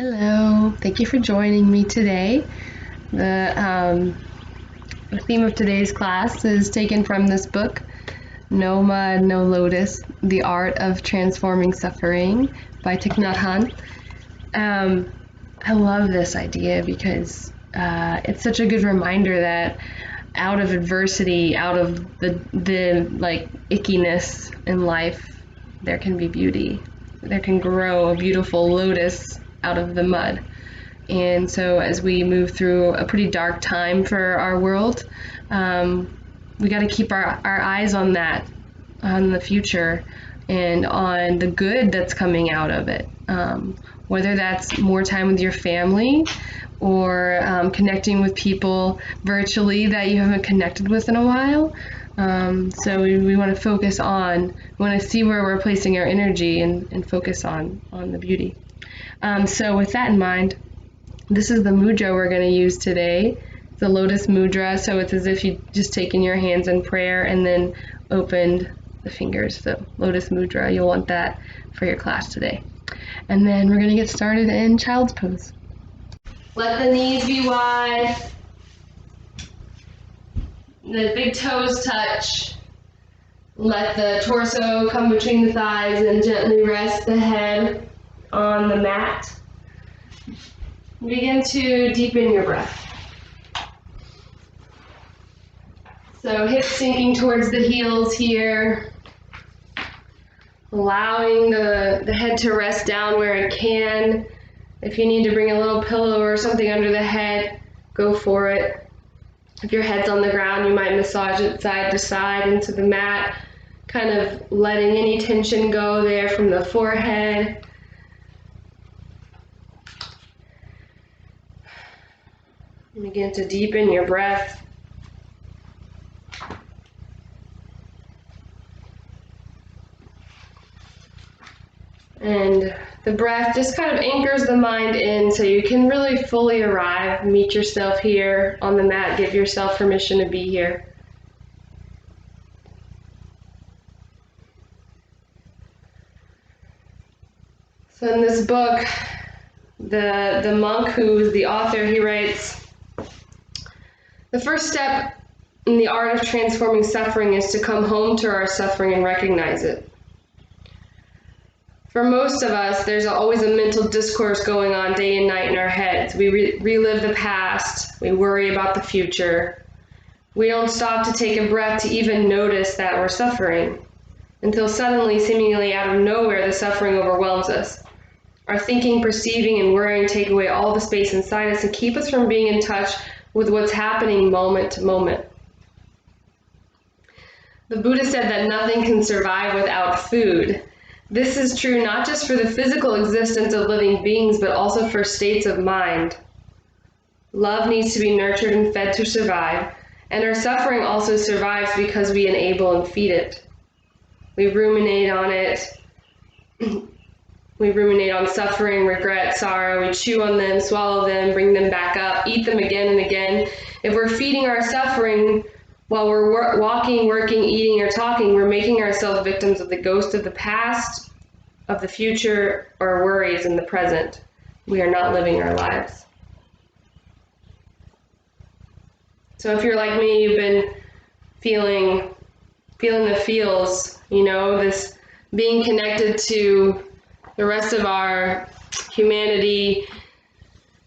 Hello, thank you for joining me today. The theme of today's class is taken from this book, No Mud, No Lotus, The Art of Transforming Suffering by Thich Nhat Hanh. I love this idea because it's such a good reminder that out of adversity, out of the ickiness in life, there can be beauty. There can grow a beautiful lotus out of the mud. And so as we move through a pretty dark time for our world, we got to keep our eyes on that, on the future, and on the good that's coming out of it. Whether that's more time with your family or connecting with people virtually that you haven't connected with in a while. So we want to focus on, we want to see where we're placing our energy and focus on the beauty. So with that in mind, this is the mudra we're going to use today, the Lotus mudra. So it's as if you just taken your hands in prayer and then opened the fingers. So Lotus mudra, you'll want that for your class today. And then we're going to get started in child's pose. Let the knees be wide. The big toes touch. Let the torso come between the thighs and gently rest the head on the mat. Begin to deepen your breath. So hips sinking towards the heels here. Allowing the head to rest down where it can. If you need to bring a little pillow or something under the head, go for it. If your head's on the ground, you might massage it side to side into the mat, kind of letting any tension go there from the forehead. And begin to deepen your breath. And the breath just kind of anchors the mind in so you can really fully arrive, meet yourself here on the mat, give yourself permission to be here. So in this book, the monk who's the author, he writes, the first step in the art of transforming suffering is to come home to our suffering and recognize it. For most of us, there's always a mental discourse going on day and night in our heads. We relive the past. We worry about the future. We don't stop to take a breath to even notice that we're suffering, until suddenly, seemingly out of nowhere, the suffering overwhelms us. Our thinking, perceiving, and worrying take away all the space inside us and keep us from being in touch with what's happening moment to moment. The Buddha said that nothing can survive without food. This is true not just for the physical existence of living beings, but also for states of mind. Love needs to be nurtured and fed to survive, and our suffering also survives because we enable and feed it. We ruminate on it. We ruminate on suffering, regret, sorrow. We chew on them, swallow them, bring them back up, eat them again and again. If we're feeding our suffering while we're walking, working, eating, or talking, we're making ourselves victims of the ghost of the past, of the future, or worries in the present. We are not living our lives. So if you're like me, you've been feeling the feels, this being connected to the rest of our humanity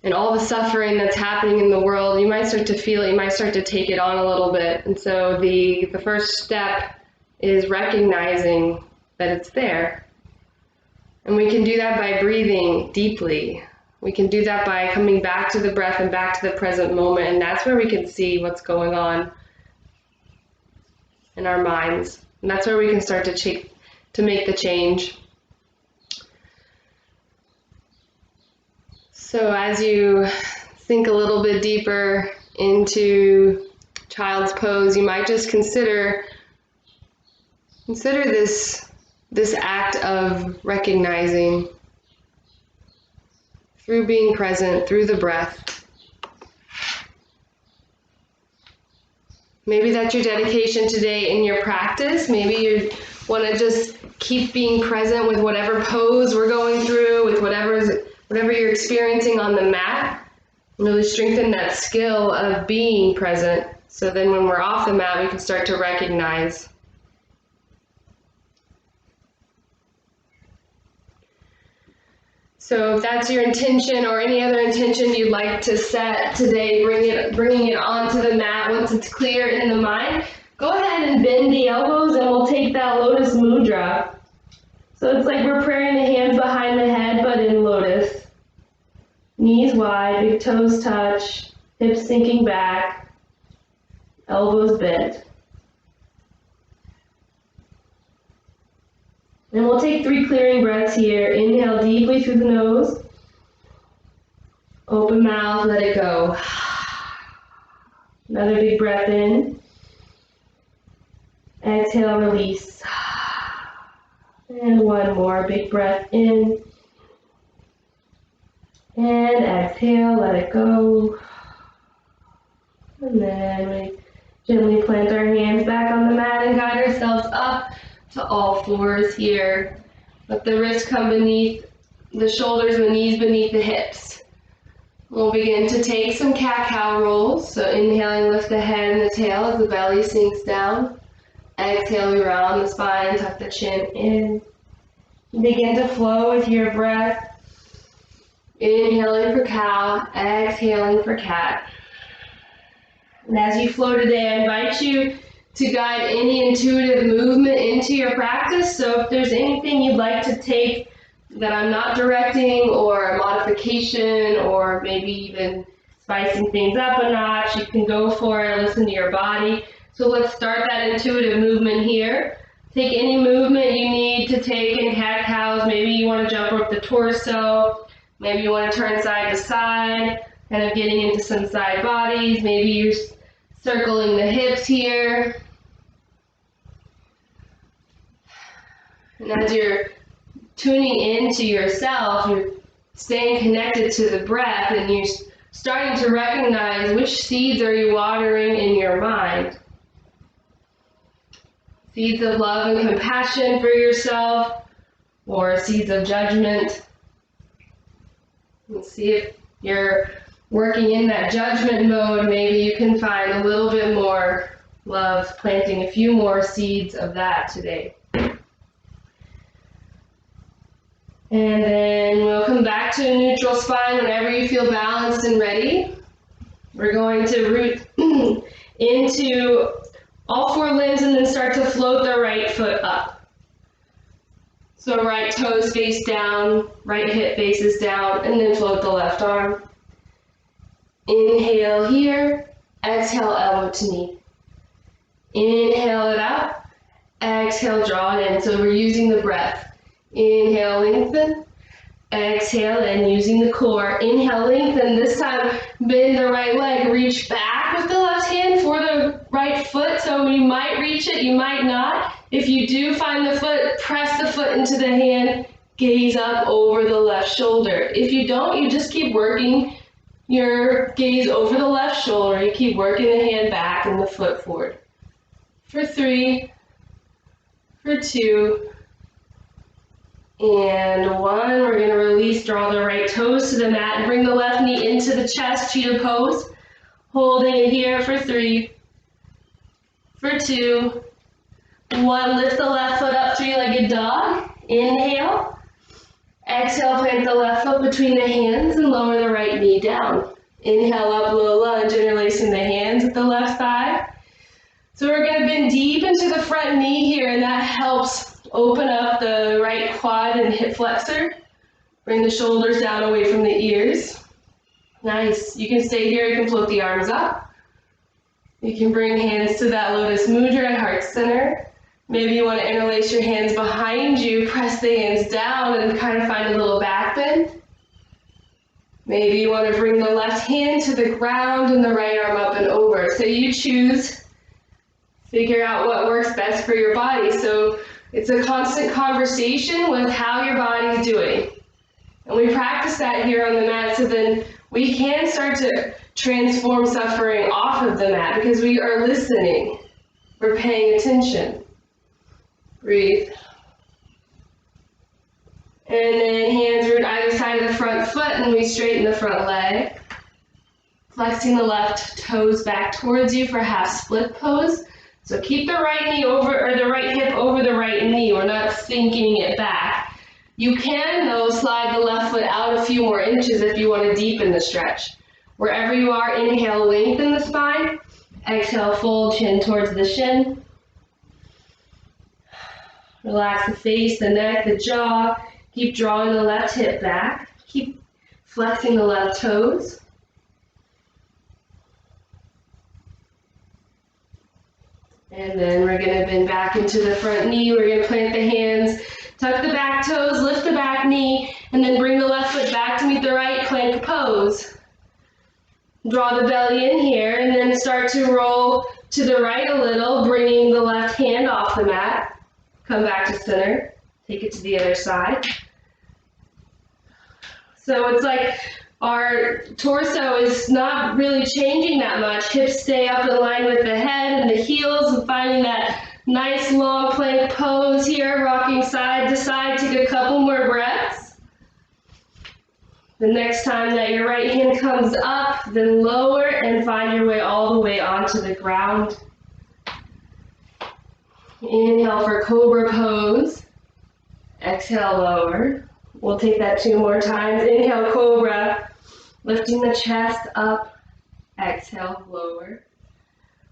and all the suffering that's happening in the world, you might start to feel it, you might start to take it on a little bit. And so the first step is recognizing that it's there. And we can do that by breathing deeply. We can do that by coming back to the breath and back to the present moment, and that's where we can see what's going on in our minds. And that's where we can start to make the change. So as you sink a little bit deeper into child's pose, you might just consider this act of recognizing through being present, through the breath. Maybe that's your dedication today in your practice. Maybe you want to just keep being present with whatever pose we're going through, with whatever whatever you're experiencing on the mat, really strengthen that skill of being present. So then when we're off the mat, we can start to recognize. So if that's your intention or any other intention you'd like to set today, bringing it onto the mat once it's clear in the mind, go ahead and bend the elbows and we'll take that Lotus Mudra. So it's like we're praying the hands behind the head, but in Lotus. Knees wide, big toes touch, hips sinking back, elbows bent. And we'll take 3 clearing breaths here. Inhale deeply through the nose. Open mouth, let it go. Another big breath in. Exhale, release. And one more big breath in. And exhale, let it go. And then we gently plant our hands back on the mat and guide ourselves up to all fours here. Let the wrists come beneath the shoulders, the knees beneath the hips. We'll begin to take some cat-cow rolls. So inhaling, lift the head and the tail as the belly sinks down. Exhale, we round the spine, tuck the chin in. Begin to flow with your breath. Inhaling for cow, exhaling for cat. And as you flow today, I invite you to guide any intuitive movement into your practice. So if there's anything you'd like to take that I'm not directing, or a modification, or maybe even spicing things up a notch, you can go for it, listen to your body. So let's start that intuitive movement here. Take any movement you need to take in cat-cows. Maybe you want to jump up the torso, maybe you want to turn side to side, kind of getting into some side bodies. Maybe you're circling the hips here. And as you're tuning into yourself, you're staying connected to the breath, and you're starting to recognize which seeds are you watering in your mind. Seeds of love and compassion for yourself, or seeds of judgment. And see if you're working in that judgment mode. Maybe you can find a little bit more love, planting a few more seeds of that today. And then we'll come back to a neutral spine whenever you feel balanced and ready. We're going to root into all 4 limbs and then start to float the right foot up. So right toes face down, right hip faces down, and then float the left arm. Inhale here, exhale elbow to knee. Inhale it out, exhale draw it in. So we're using the breath. Inhale, lengthen. Exhale, and using the core. Inhale, lengthen. This time, bend the right leg. Reach back with the left hand for the right foot. So you might reach it, you might not. If you do find the foot, press the foot into the hand. Gaze up over the left shoulder. If you don't, you just keep working your gaze over the left shoulder. You keep working the hand back and the foot forward. For 3, for 2, and 1. We're going to release, draw the right toes to the mat, and bring the left knee into the chest, cheetah pose. Holding it here for 3, for 2, 1. Lift the left foot up, 3-legged dog. Inhale. Exhale, plant the left foot between the hands and lower the right knee down. Inhale up, low lunge, interlacing the hands at the left thigh. So we're going to bend deep into the front knee here, and that helps open up the right quad and hip flexor. Bring the shoulders down away from the ears. Nice. You can stay here, you can float the arms up. You can bring hands to that Lotus Mudra at heart center. Maybe you want to interlace your hands behind you, press the hands down and kind of find a little back bend. Maybe you want to bring the left hand to the ground and the right arm up and over. So you choose. Figure out what works best for your body. So it's a constant conversation with how your body's doing. And we practice that here on the mat, so then we can start to transform suffering off of the mat because we are listening. We're paying attention. Breathe. And then hands root either side of the the front foot and we straighten the front leg. Flexing the left toes back towards you for half split pose. So keep the right knee over, or the right hip over the right knee. We're not sinking it back. You can, though, slide the left foot out a few more inches if you want to deepen the stretch. Wherever you are, inhale, lengthen the spine. Exhale, fold chin towards the shin. Relax the face, the neck, the jaw. Keep drawing the left hip back. Keep flexing the left toes. And then we're going to bend back into the front knee. We're going to plant the hands, tuck the back toes, lift the back knee, and then bring the left foot back to meet the right, plank pose. Draw the belly in here, and then start to roll to the right a little, bringing the left hand off the mat. Come back to center. Take it to the other side. So it's like our torso is not really changing that much. Hips stay up in line with the head and the heels, and finding that nice long plank pose here, rocking side to side. Take a couple more breaths. The next time that your right hand comes up, then lower and find your way all the way onto the ground. Inhale for cobra pose. Exhale, lower. We'll take that 2 more times. Inhale, cobra. Lifting the chest up. Exhale, lower.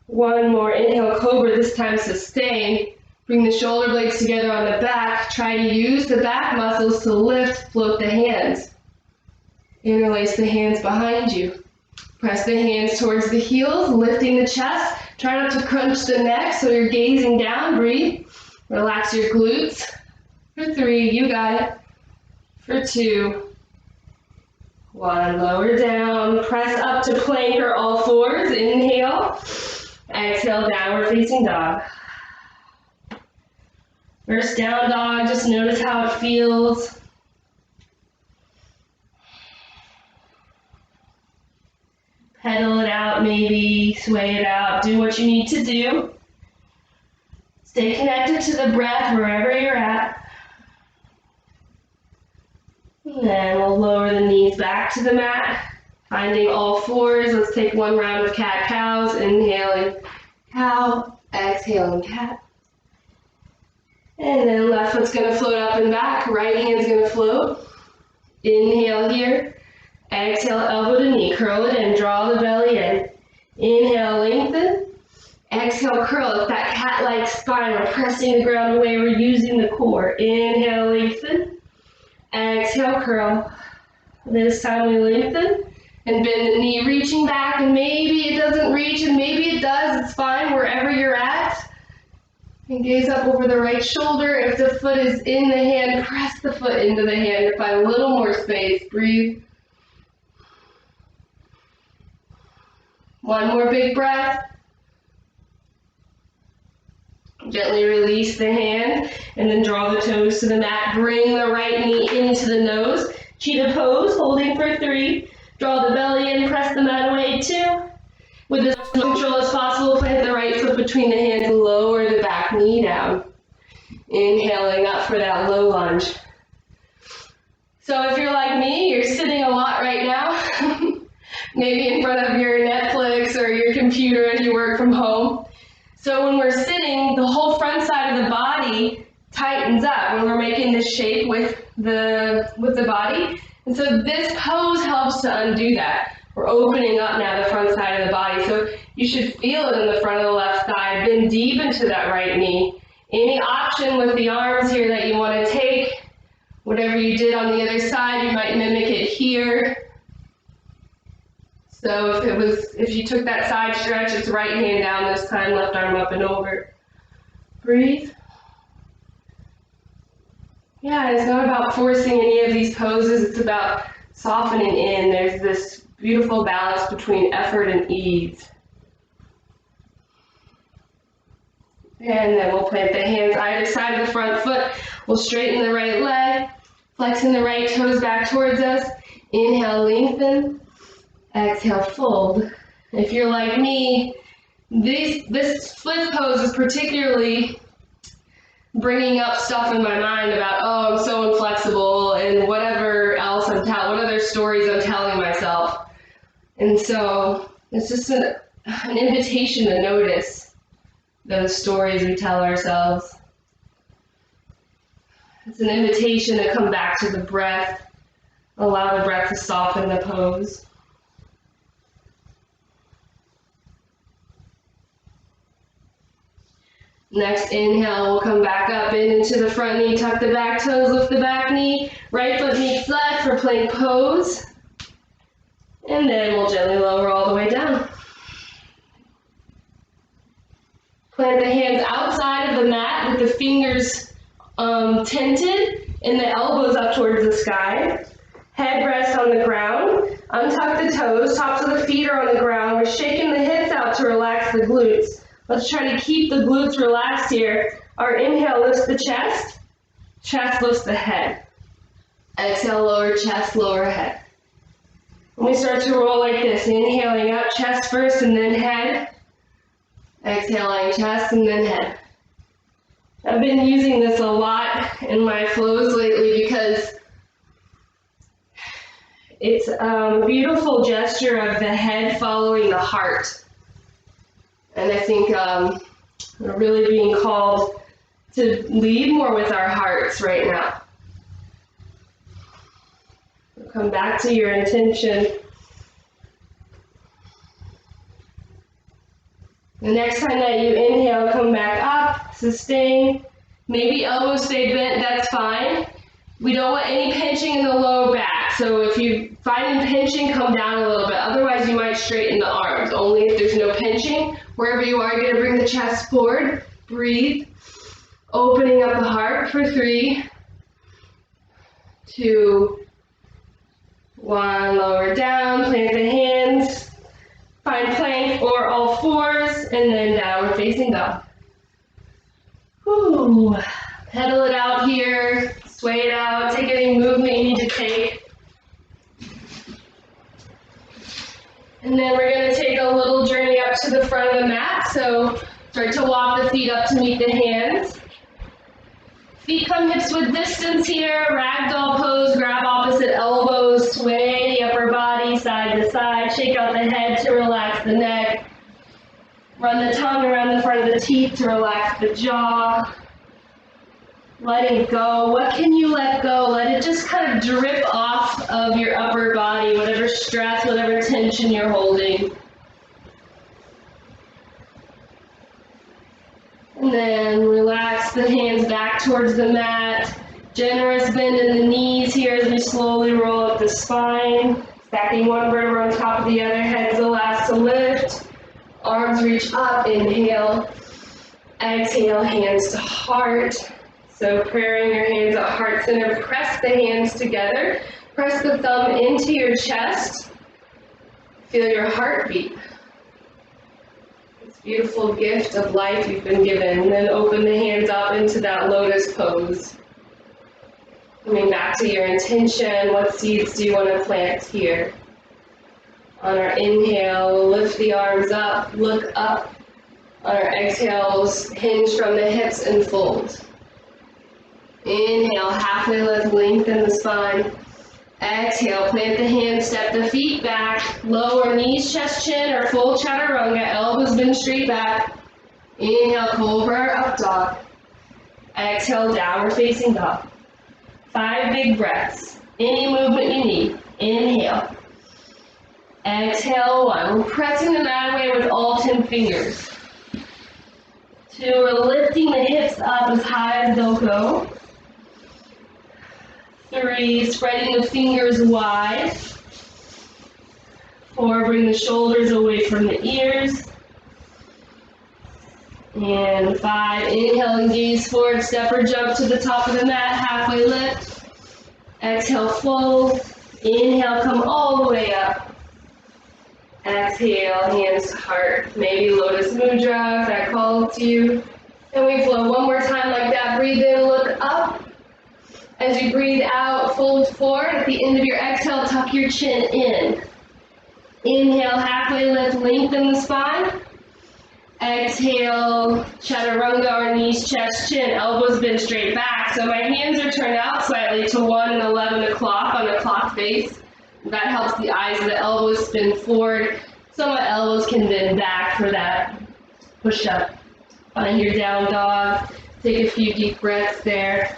1 more. Inhale, cobra. This time sustain. Bring the shoulder blades together on the back. Try to use the back muscles to lift, float the hands. Interlace the hands behind you. Press the hands towards the heels, lifting the chest. Try not to crunch the neck so you're gazing down. Breathe. Relax your glutes. For 3, you got it. For 2, 1, lower down. Press up to plank or all fours. Inhale. Exhale, downward facing dog. First down dog, just notice how it feels. Pedal it out, maybe sway it out. Do what you need to do. Stay connected to the breath wherever you're at. And then we'll lower the knees back to the mat, finding all fours. Let's take 1 round of cat-cows. Inhaling cow, exhaling cat. And then left foot's going to float up and back. Right hand's going to float. Inhale here. Exhale, elbow to knee. Curl it in. Draw the belly in. Inhale, lengthen. Exhale, curl. It's that cat-like spine. We're pressing the ground away. We're using the core. Inhale, lengthen. Exhale, curl. This time we lengthen and bend the knee, reaching back, and maybe it doesn't reach, and maybe it does. It's fine wherever you're at. And gaze up over the right shoulder. If the foot is in the hand, press the foot into the hand to find a little more space. Breathe. 1 more big breath. Gently release the hand and then draw the toes to the mat. Bring the right knee into the nose. Cheetah pose, holding for 3. Draw the belly in, press the mat away. 2. With as much control as possible, plant the right foot between the hands. Lower the back knee down. Inhaling up for that low lunge. So if you're like me, you're sitting a lot right now. Maybe in front of your Netflix or your computer as you work from home. So when we're sitting, the whole front side of the body tightens up when we're making this shape with the body. And so this pose helps to undo that. We're opening up now the front side of the body. So you should feel it in the front of the left thigh. Bend deep into that right knee. Any option with the arms here that you want to take, whatever you did on the other side, you might mimic it here. So if you took that side stretch, it's right hand down this time, left arm up and over. Breathe. Yeah, it's not about forcing any of these poses, it's about softening in. There's this beautiful balance between effort and ease. And then we'll plant the hands either side of the front foot. We'll straighten the right leg, flexing the right toes back towards us. Inhale, lengthen. Exhale, fold. If you're like me, this split pose is particularly bringing up stuff in my mind about, oh, I'm so inflexible and whatever else I'm And so it's just an invitation to notice those stories we tell ourselves. It's an invitation to come back to the breath, allow the breath to soften the pose. Next inhale, we'll come back up into the front knee, tuck the back toes, lift the back knee, right foot meets left for plank pose. And then we'll gently lower all the way down. Plant the hands outside of the mat with the fingers tented and the elbows up towards the sky. Head rest on the ground. Untuck the toes, tops of the feet are on the ground. We're shaking the hips out to relax the glutes. Let's try to keep the glutes relaxed here. Our inhale lifts the chest lifts the head. Exhale, lower chest, lower head. When we start to roll like this, inhaling up, chest first and then head. Exhaling, chest and then head. I've been using this a lot in my flows lately because it's a beautiful gesture of the head following the heart. And I think we're really being called to lead more with our hearts right now. So come back to your intention. The next time that you inhale, come back up, sustain. Maybe elbows stay bent, that's fine. We don't want any pinching in the lower back. So if you find pinching, come down a little bit. Otherwise, you might straighten the arms. Only if there's no pinching. Wherever you are, you're going to bring the chest forward. Breathe. Opening up the heart for 3, 2, 1. Lower down. Plant the hands. Find plank or all fours. And then downward facing dog. Whew. Pedal it out here. Sway it out, take any movement you need to take. And then we're going to take a little journey up to the front of the mat. So start to walk the feet up to meet the hands. Feet come hips width distance here. Ragdoll pose, grab opposite elbows, sway the upper body side to side. Shake out the head to relax the neck. Run the tongue around the front of the teeth to relax the jaw. Letting go. What can you let go? Let it just kind of drip off of your upper body, whatever stress, whatever tension you're holding. And then relax the hands back towards the mat. Generous bend in the knees here as we slowly roll up the spine. Stacking one vertebra on top of the other. Head's the last to lift. Arms reach up. Inhale. Exhale, hands to heart. So praying your hands at heart center, press the hands together, press the thumb into your chest, feel your heartbeat. This beautiful gift of life you've been given. And then open the hands up into that lotus pose. Coming back to your intention, what seeds do you want to plant here? On our inhale, we'll lift the arms up, look up. On our exhales, hinge from the hips and fold. Inhale, halfway lift, lengthen the spine. Exhale, plant the hands, step the feet back. Lower knees, chest, chin, or full chaturanga. Elbows bend straight back. Inhale, cobra or up dog. Exhale, downward facing dog. 5 big breaths. Any movement you need. Inhale. Exhale, 1. We're pressing the mat away with all 10 fingers. 2, we're lifting the hips up as high as they'll go. 3, spreading the fingers wide. 4, bring the shoulders away from the ears. And 5, inhale and gaze forward, step or jump to the top of the mat, halfway lift. Exhale, fold. Inhale, come all the way up. Exhale, hands to heart. Maybe Lotus Mudra if that calls to you. And we flow one more time like that. Breathe in, look up. As you breathe out, fold forward. At the end of your exhale, tuck your chin in. Inhale, halfway lift, lengthen the spine. Exhale, chaturanga or knees, chest, chin, elbows bend straight back. So my hands are turned out slightly to 1 and 11 o'clock on a clock face. That helps the eyes of the elbows spin forward, so my elbows can bend back for that push up. Find your down dog. Take a few deep breaths there.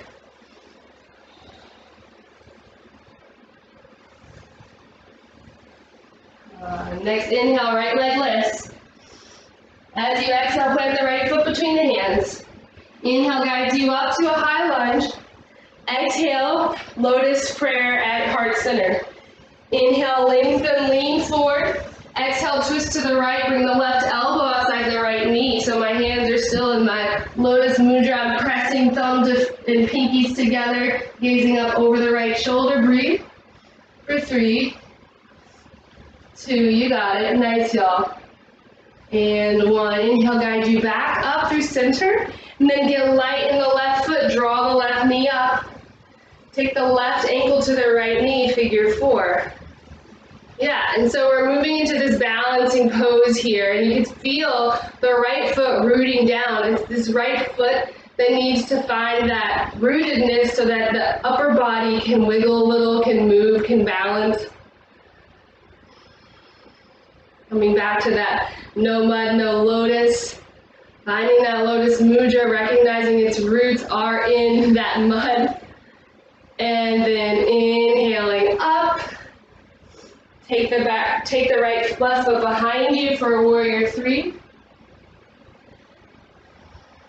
Next inhale, right leg lifts. As you exhale, plant the right foot between the hands. Inhale guides you up to a high lunge. Exhale, lotus prayer at heart center. Inhale, lengthen, lean forward. Exhale, twist to the right, bring the left elbow outside the right knee. So my hands are still in my lotus mudra. I'm pressing thumbs and pinkies together, gazing up over the right shoulder. Breathe for 3, 2, you got it. Nice, y'all. And 1, inhale, guide you back up through center. And then get light in the left foot, draw the left knee up. Take the left ankle to the right knee, figure 4. Yeah, and so we're moving into this balancing pose here, and you can feel the right foot rooting down. It's this right foot that needs to find that rootedness so that the upper body can wiggle a little, can move, can balance. Coming back to that no mud, no lotus. Finding that lotus mudra, recognizing its roots are in that mud. And then inhaling up. Take the right left foot behind you for warrior 3.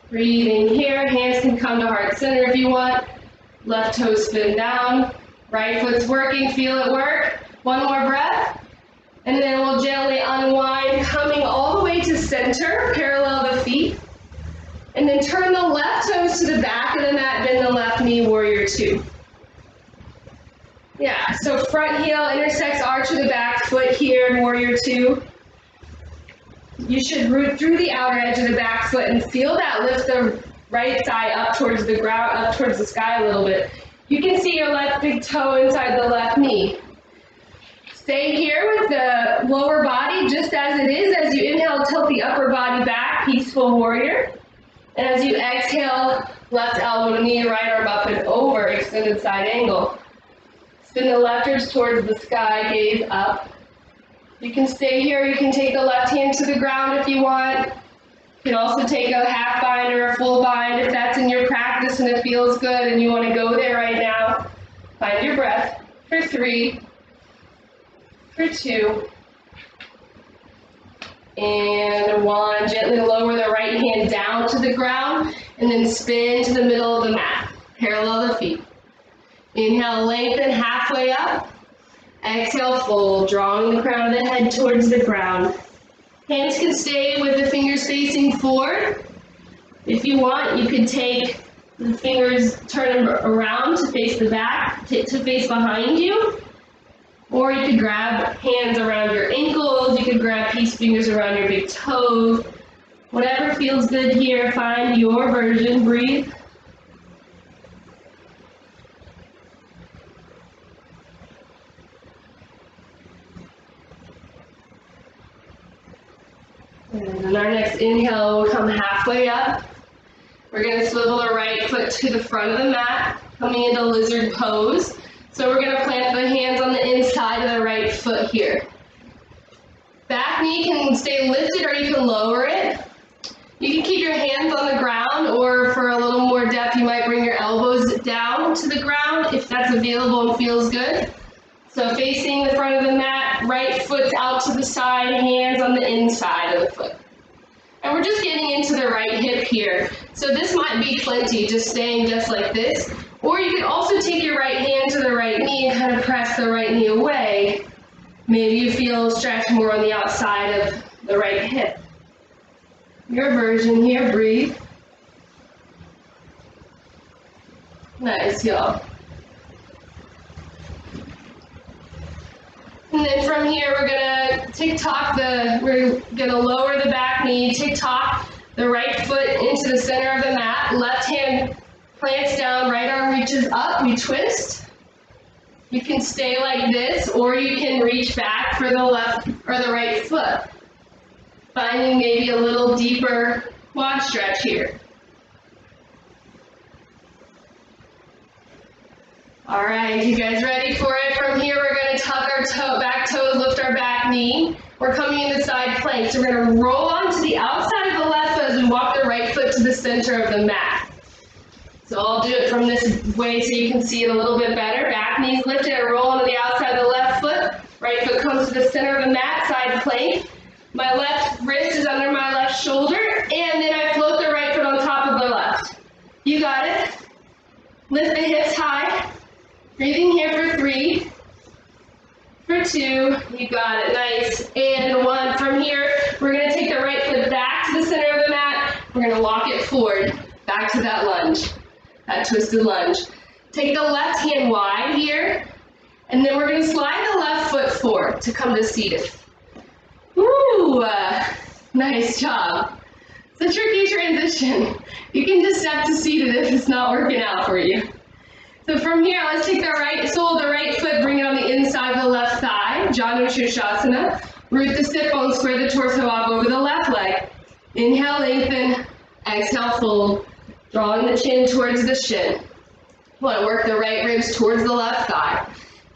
Breathing here, hands can come to heart center if you want. Left toe spin down. Right foot's working, feel it work. One more breath. And then we'll gently unwind, coming all the way to center, parallel the feet. And then turn the left toes to the back of the mat, bend the left knee, warrior 2. Yeah, so front heel intersects arch of the back foot here in warrior 2. You should root through the outer edge of the back foot and feel that lift the right thigh up towards the ground, up towards the sky a little bit. You can see your left big toe inside the left knee. Stay here with the lower body just as it is. As you inhale, tilt the upper body back, peaceful warrior. And as you exhale, left elbow to knee, right arm up and over, extended side angle. Spin the left ribs towards the sky, gaze up. You can stay here, you can take the left hand to the ground if you want. You can also take a half bind or a full bind if that's in your practice and it feels good and you want to go there right now. Find your breath for 3, for 2, and 1. Gently lower the right hand down to the ground and then spin to the middle of the mat. Parallel the feet. Inhale, lengthen halfway up. Exhale, fold, drawing the crown of the head towards the ground. Hands can stay with the fingers facing forward. If you want, you could take the fingers, turn them around to face the back, to face behind you. Or you could grab hands around your ankles, you could grab peace fingers around your big toes. Whatever feels good here, find your version, breathe. And on our next inhale, we'll come halfway up. We're going to swivel the right foot to the front of the mat, coming into lizard pose. So we're going to plant the hands on the inside of the right foot here. Back knee can stay lifted or you can lower it. You can keep your hands on the ground, or for a little more depth, you might bring your elbows down to the ground if that's available and feels good. So facing the front of the mat, right foot's out to the side, hands on the inside of the foot. And we're just getting into the right hip here. So this might be plenty, just staying just like this. Or you could also take your right hand to the right knee and kind of press the right knee away. Maybe you feel stretch more on the outside of the right hip. Your version here, breathe. Nice, y'all. And then from here, we're gonna we're gonna lower the back knee, tick-tock the right foot into the center of the mat. Left hand plants down, right arm reaches up, we twist. You can stay like this, or you can reach back for the left or the right foot. Finding maybe a little deeper quad stretch here. All right, you guys ready for it? From here, we're going to tuck our back toes, lift our back knee. We're coming into side plank. So we're going to roll onto the outside of the left foot as we walk the right foot to the center of the mat. So I'll do it from this way so you can see it a little bit better. Back knees lifted, I roll onto the outside of the left foot. Right foot comes to the center of the mat, side plank. My left wrist is under my left shoulder, and then I float the right foot on top of the left. You got it. Lift the hips high. Breathing here for 3, for 2, you got it, nice, and 1. From here, we're going to take the right foot back to the center of the mat. We're going to walk it forward, back to that lunge, that twisted lunge. Take the left hand wide here, and then we're going to slide the left foot forward to come to seated. Woo! Nice job. It's a tricky transition. You can just step to seated if it's not working out for you. So from here, let's take the right sole of the right foot, bring it on the inside of the left thigh, Janu Shirshasana. Root the sit bone, square the torso up over the left leg. Inhale, lengthen. Exhale, fold. Drawing the chin towards the shin. You want to work the right ribs towards the left thigh.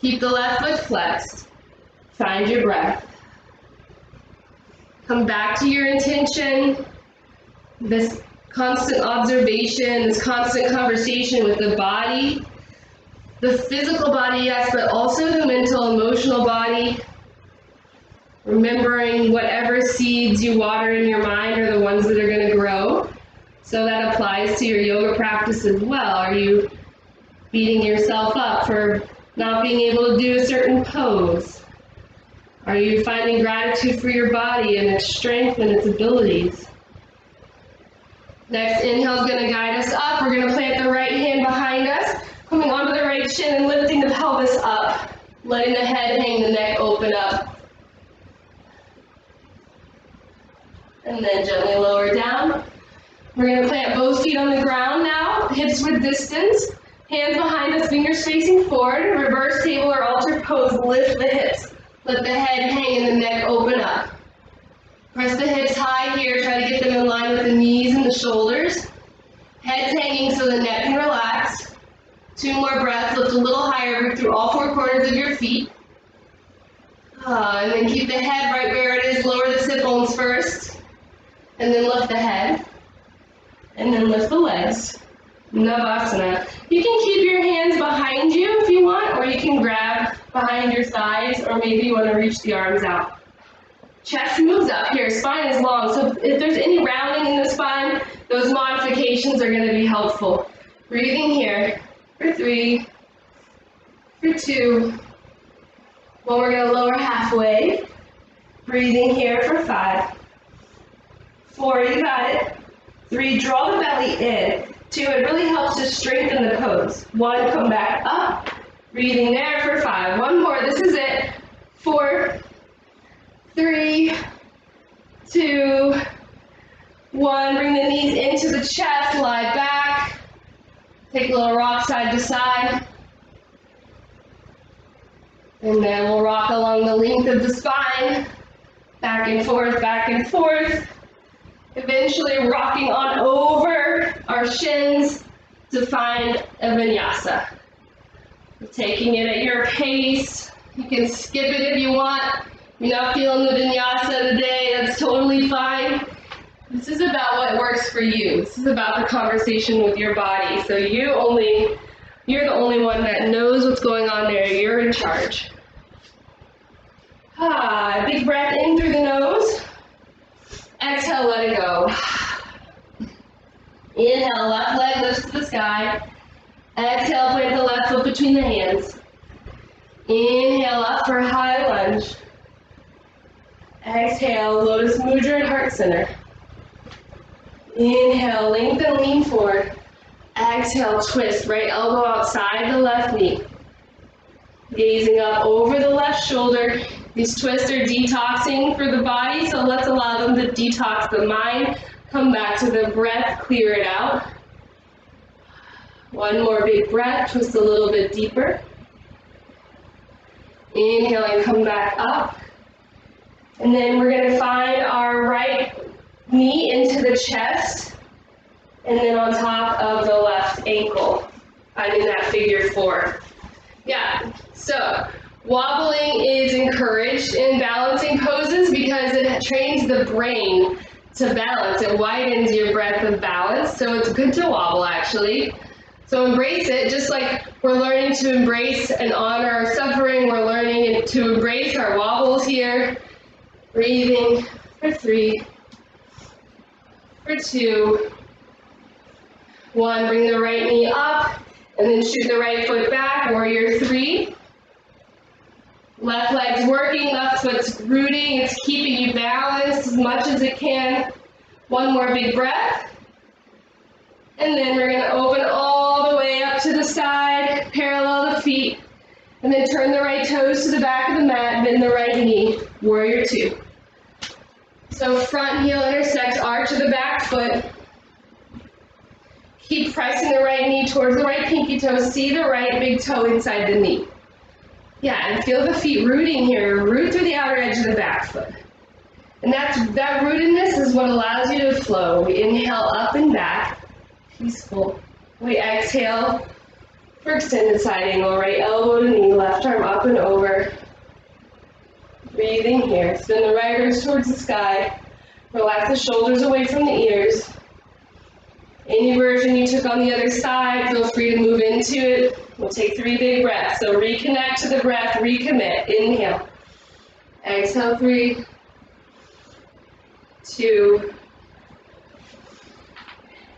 Keep the left foot flexed. Find your breath. Come back to your intention. This constant observation, this constant conversation with the body. The physical body, yes, but also the mental, emotional body. Remembering whatever seeds you water in your mind are the ones that are going to grow. So that applies to your yoga practice as well. Are you beating yourself up for not being able to do a certain pose? Are you finding gratitude for your body and its strength and its abilities? Next inhale is going to guide us up. We're going to plant the right hand behind us. Coming onto the right shin and lifting the pelvis up, letting the head hang, the neck open up. And then gently lower down. We're going to plant both feet on the ground now, hips width distance, hands behind us, fingers facing forward, reverse table or altar pose, lift the hips. Let the head hang and the neck open up. Press the hips high here, try to get them in line with the knees and the shoulders. Head's hanging so the neck can relax. 2 more breaths, lift a little higher, root through all 4 corners of your feet. And then keep the head right where it is, lower the sit bones first. And then lift the head. And then lift the legs. Navasana. You can keep your hands behind you if you want, or you can grab behind your thighs, or maybe you want to reach the arms out. Chest moves up here, spine is long, so if there's any rounding in the spine, those modifications are going to be helpful. Breathing here for 3, for 2, one we're going to lower halfway. Breathing here for 5, 4, you got it. 3, draw the belly in. 2, it really helps to strengthen the pose. 1, come back up. Breathing there for 5. 1 more, this is it. 4, 3, 2, 1. Bring the knees into the chest, lie back. Take a little rock side to side. And then we'll rock along the length of the spine. Back and forth, back and forth. Eventually rocking on over our shins to find a vinyasa. Taking it at your pace. You can skip it if you want. You're not feeling the vinyasa today, that's totally fine. This is about what works for you. This is about the conversation with your body. So you're the only one that knows what's going on there. You're in charge. Big breath in through the nose. Exhale, let it go. Inhale, left leg lifts to the sky. Exhale, plant the left foot between the hands. Inhale up for high lunge. Exhale, Lotus Mudra at heart center. Inhale, lengthen, lean forward. Exhale, twist, right elbow outside the left knee. Gazing up over the left shoulder. These twists are detoxing for the body, so let's allow them to detox the mind. Come back to the breath, clear it out. 1 more big breath, twist a little bit deeper. Inhale and come back up. And then we're going to find our right knee into the chest, and then on top of the left ankle, finding that figure 4. Yeah, so wobbling is encouraged in balancing poses because it trains the brain to balance. It widens your breadth of balance, so it's good to wobble actually. So embrace it, just like we're learning to embrace and honor our suffering, we're learning to embrace our wobbles here. Breathing for 3, for 2, 1, bring the right knee up, and then shoot the right foot back, warrior 3. Left leg's working, left foot's rooting, it's keeping you balanced as much as it can. 1 more big breath. And then we're going to open all the way up to the side, parallel the feet, and then turn the right toes to the back of the mat, bend the right knee, warrior 2. So front heel intersects, arch of the back foot. Keep pressing the right knee towards the right pinky toe, see the right big toe inside the knee. Yeah, and feel the feet rooting here, root through the outer edge of the back foot. And that rootedness is what allows you to flow. We inhale up and back. Peaceful. We exhale for extended side angle, right elbow to knee, left arm up and over. Breathing here. Spin the right wrist towards the sky. Relax the shoulders away from the ears. Any version you took on the other side, feel free to move into it. We'll take 3 big breaths. So reconnect to the breath, recommit. Inhale. Exhale 3, 2,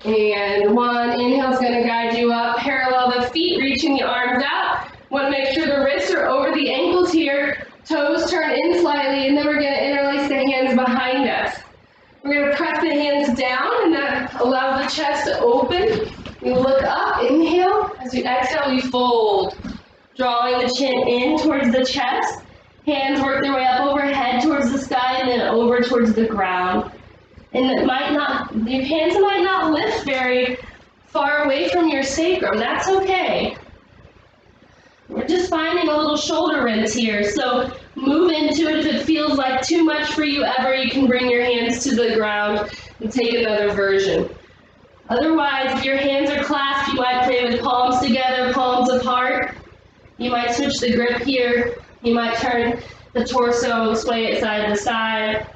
and 1. Inhale is going to guide you up, parallel the feet, reaching the arms out. Want to make sure the wrists are over the ankles here, toes turn in slightly, and then we're going to interlace the hands behind us. We're going to press the hands down, and that allows the chest to open. We look up, inhale. As we exhale, we fold, drawing the chin in towards the chest. Hands work their way up overhead towards the sky, and then over towards the ground. And your hands might not lift very far away from your sacrum. That's okay. We're just finding a little shoulder rinse here. So move into it. If it feels like too much for you ever, you can bring your hands to the ground and take another version. Otherwise, if your hands are clasped, you might play with palms together, palms apart. You might switch the grip here. You might turn the torso, sway it side to side.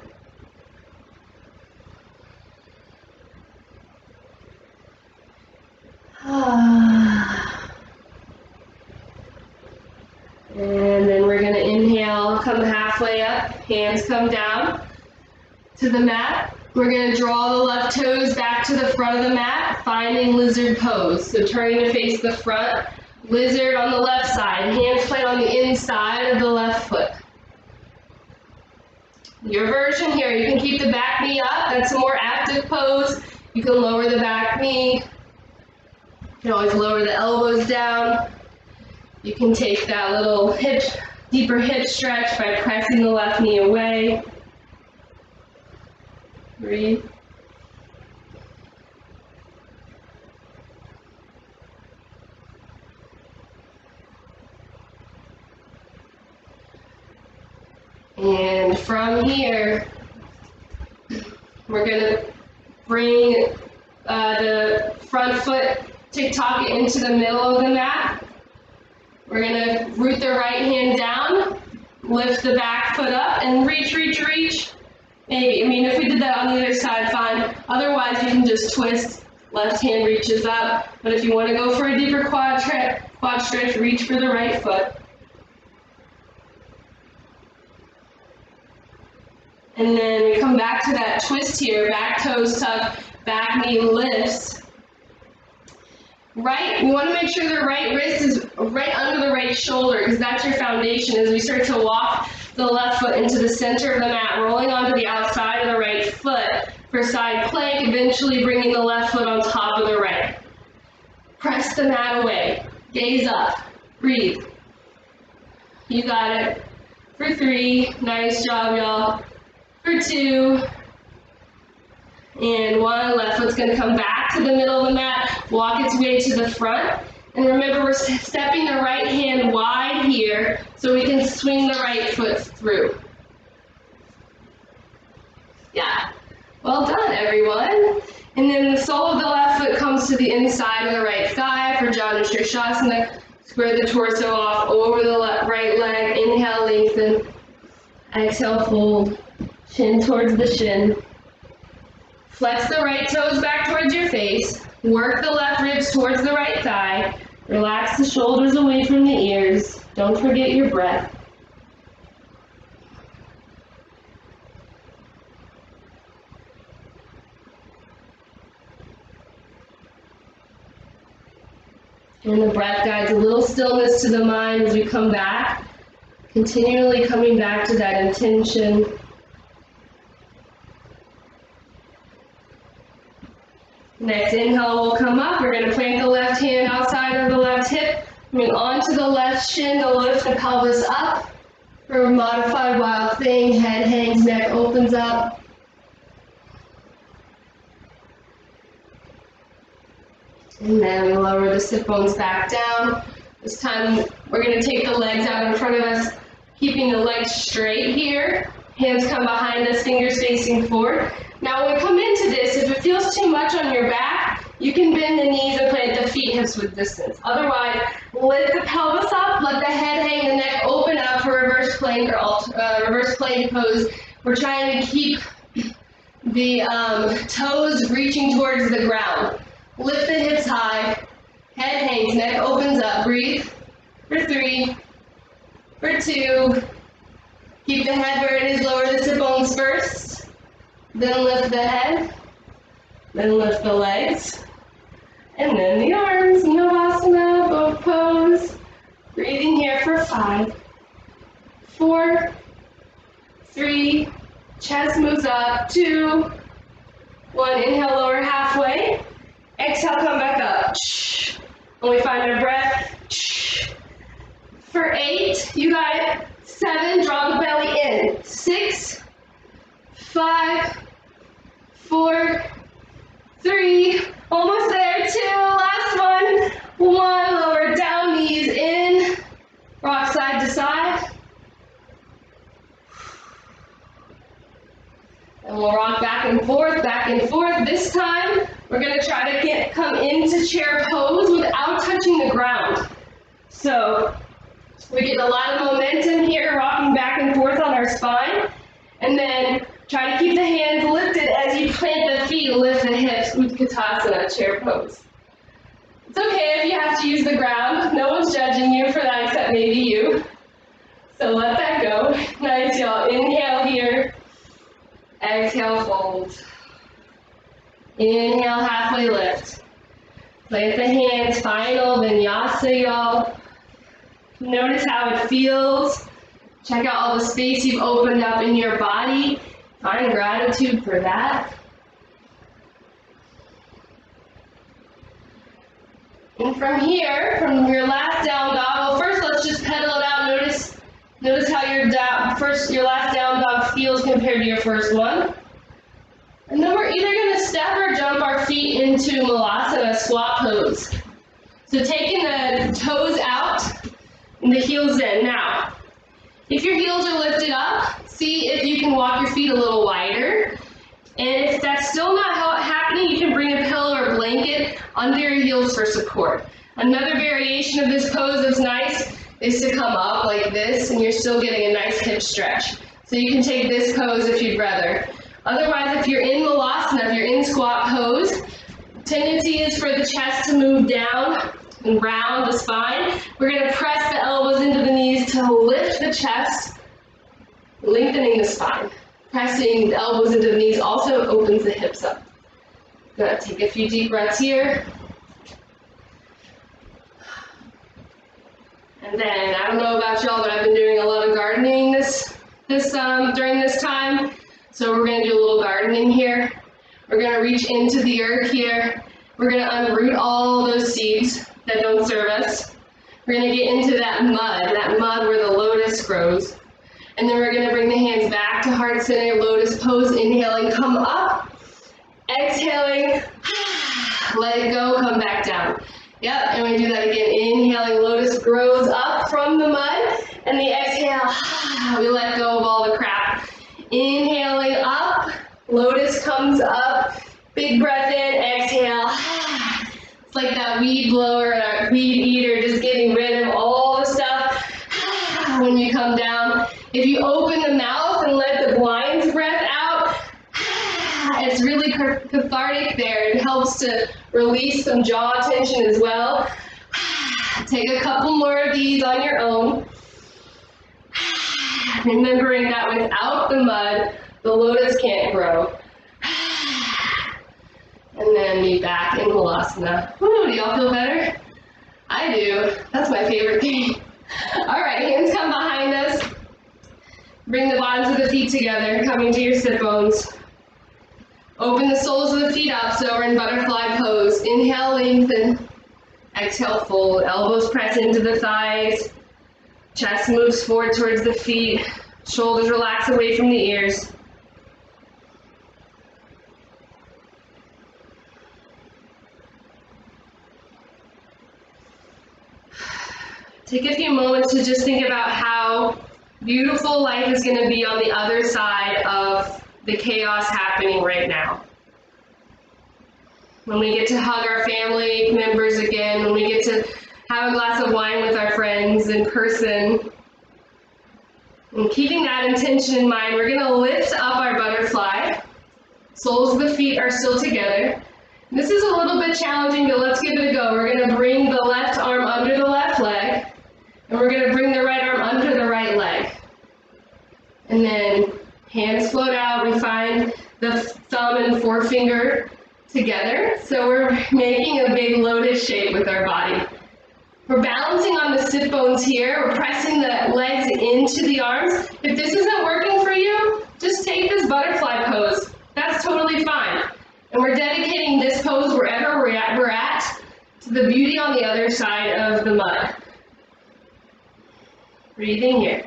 And then we're going to inhale, come halfway up, hands come down to the mat. We're going to draw the left toes back to the front of the mat, finding lizard pose. So turning to face the front, lizard on the left side, hands plant on the inside of the left foot. Your version here, you can keep the back knee up, that's a more active pose. You can lower the back knee. You can always lower the elbows down. You can take that little deeper hip stretch by pressing the left knee away. Breathe. And from here, we're going to bring the front foot, tick-tock it into the middle of the mat. We're going to root the right hand down, lift the back foot up, and reach, reach, reach. Maybe, if we did that on the other side, fine. Otherwise, you can just twist, left hand reaches up. But if you want to go for a deeper quad stretch, reach for the right foot. And then we come back to that twist here, back toes tuck, back knee lifts. Right, we want to make sure the right wrist is right under the right shoulder because that's your foundation as we start to walk the left foot into the center of the mat, rolling onto the outside of the right foot for side plank, eventually bringing the left foot on top of the right. Press the mat away, gaze up, breathe. You got it. For 3, nice job, y'all. For 2, and 1, left foot's going to come back to the middle of the mat, walk its way to the front. And remember, we're stepping the right hand wide here so we can swing the right foot through. Yeah, well done, everyone. And then the sole of the left foot comes to the inside of the right thigh for Janu Shirshasana. Spread the torso off over the right leg. Inhale, lengthen. Exhale, fold. Chin towards the shin. Flex the right toes back towards your face. Work the left ribs towards the right thigh. Relax the shoulders away from the ears. Don't forget your breath. And the breath guides a little stillness to the mind as we come back. Continually coming back to that intention. Next inhale, we'll come up. We're going to plant the left hand outside of the left hip. Coming onto the left shin to lift the pelvis up. For a modified wild thing, head hangs, neck opens up. And then we lower the sit bones back down. This time we're going to take the legs out in front of us, keeping the legs straight here. Hands come behind us, fingers facing forward. Now when we come into this, if it feels too much on your back, you can bend the knees and plant the feet hips width distance. Otherwise, lift the pelvis up, let the head hang, the neck open up for reverse plank or reverse plank pose. We're trying to keep the toes reaching towards the ground. Lift the hips high, head hangs, neck opens up. Breathe for 3, for 2. Keep the head where it is, lower the sit bones first. Then lift the head, then lift the legs, and then the arms. Navasana, boat pose. Breathing here for 5, 4, 3, chest moves up, 2, 1. Inhale, lower halfway. Exhale, come back up. When we find our breath. For 8, you got it. 7, draw the belly in. 6, 5, 4, 3, almost there. 2, last one. 1, lower down, knees in. Rock side to side. And we'll rock back and forth, back and forth. This time, we're going to try to come into chair pose without touching the ground. So we get a lot of momentum here, rocking back and forth on our spine. And then try to keep the hands lifted as you plant the feet, lift the hips, Utkatasana, chair pose. It's okay if you have to use the ground. No one's judging you for that except maybe you. So let that go. Nice, y'all. Inhale here. Exhale, fold. Inhale, halfway lift. Plant the hands, final vinyasa, y'all. Notice how it feels. Check out all the space you've opened up in your body. Find gratitude for that. And from here, from your last down dog, well, first let's just pedal it out. Notice how your last down dog feels compared to your first one. And then we're either going to step or jump our feet into Malasana, squat pose. So taking the toes out and the heels in. Now, if your heels are lifted up, see if you can walk your feet a little wider. And if that's still not happening, you can bring a pillow or blanket under your heels for support. Another variation of this pose that's nice is to come up like this, and you're still getting a nice hip stretch. So you can take this pose if you'd rather. Otherwise, if you're in Malasana, if you're in squat pose, tendency is for the chest to move down and round the spine. We're going to press the elbows into the knees to lift the chest, lengthening the spine. Pressing the elbows into the knees also opens the hips up. Gonna take a few deep breaths here. And then, I don't know about y'all, but I've been doing a lot of gardening during this time. So we're gonna do a little gardening here. We're gonna reach into the earth here. We're gonna unroot all those seeds that don't serve us. We're gonna get into that mud where the lotus grows. And then we're gonna bring the hands back to heart center, lotus pose, inhaling, come up. Exhaling, let it go, come back down. Yep, and we do that again. Inhaling, lotus grows up from the mud, and the exhale, we let go of all the crap. Inhaling up, lotus comes up, big breath in, exhale. It's like that weed blower or weed eater, just getting rid of come down. If you open the mouth and let the lion's breath out, it's really cathartic there. It helps to release some jaw tension as well. Take a couple more of these on your own. Remembering that without the mud, the lotus can't grow. And then be back in Halasana. Woo, do y'all feel better? I do. That's my favorite thing. All right, hands come behind us. Bring the bottoms of the feet together, coming to your sit bones. Open the soles of the feet up so we're in butterfly pose. Inhale, lengthen. Exhale, fold. Elbows press into the thighs. Chest moves forward towards the feet. Shoulders relax away from the ears. Take a few moments to just think about how beautiful life is going to be on the other side of the chaos happening right now. When we get to hug our family members again, when we get to have a glass of wine with our friends in person. And keeping that intention in mind, we're going to lift up our butterfly. Soles of the feet are still together. This is a little bit challenging, but let's give it a go. We're going to bring the left arm under the left leg, and we're going to bring the right arm under the right leg. And then hands float out. We find the thumb and forefinger together. So we're making a big lotus shape with our body. We're balancing on the sit bones here. We're pressing the legs into the arms. If this isn't working for you, just take this butterfly pose. That's totally fine. And we're dedicating this pose wherever we're at to the beauty on the other side of the mud. Breathing here.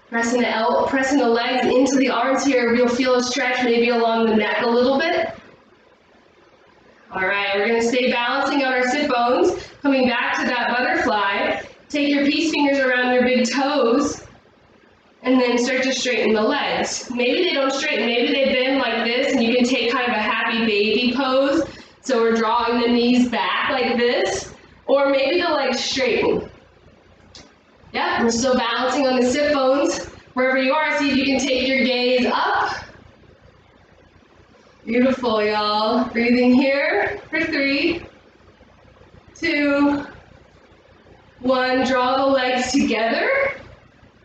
Pressing the legs into the arms here. You'll feel a stretch maybe along the neck a little bit. All right, we're going to stay balancing on our sit bones. Coming back to that butterfly. Take your peace fingers around your big toes. And then start to straighten the legs. Maybe they don't straighten, maybe they bend like this, and you can take kind of a happy baby pose. So we're drawing the knees back like this. Or maybe the legs straighten. Yep, we're still balancing on the sit bones. Wherever you are, see if you can take your gaze up. Beautiful, y'all. Breathing here for 3, 2, 1. Draw the legs together.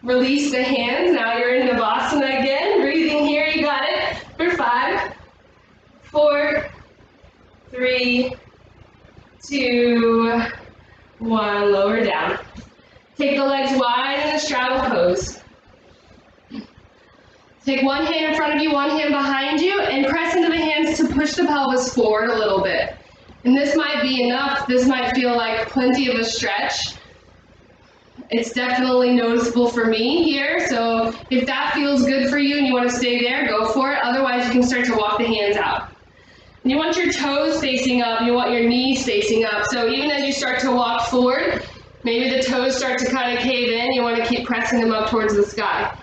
Release the hands. Now you're in Navasana again. Breathing here, you got it. For 5, 4, 3, 2, 1. Lower down. Take the legs wide in a straddle pose. Take one hand in front of you, one hand behind you, and press into the hands to push the pelvis forward a little bit. And this might be enough. This might feel like plenty of a stretch. It's definitely noticeable for me here. So if that feels good for you and you want to stay there, go for it. Otherwise, you can start to walk the hands out. And you want your toes facing up. You want your knees facing up. So even as you start to walk forward, maybe the toes start to kind of cave in. You want to keep pressing them up towards the sky.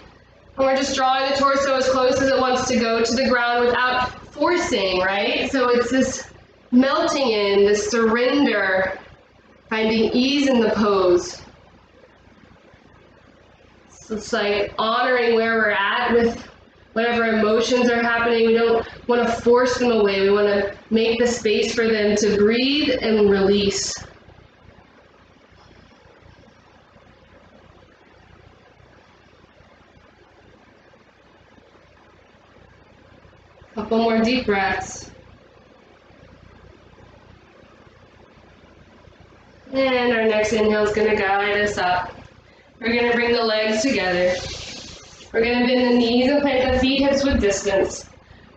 And we're just drawing the torso as close as it wants to go to the ground without forcing, right? So it's this melting in, this surrender, finding ease in the pose. So it's like honoring where we're at with whatever emotions are happening. We don't want to force them away. We want to make the space for them to breathe and release. Couple more deep breaths. And our next inhale is going to guide us up. We're going to bring the legs together. We're going to bend the knees and plant the feet hips width distance.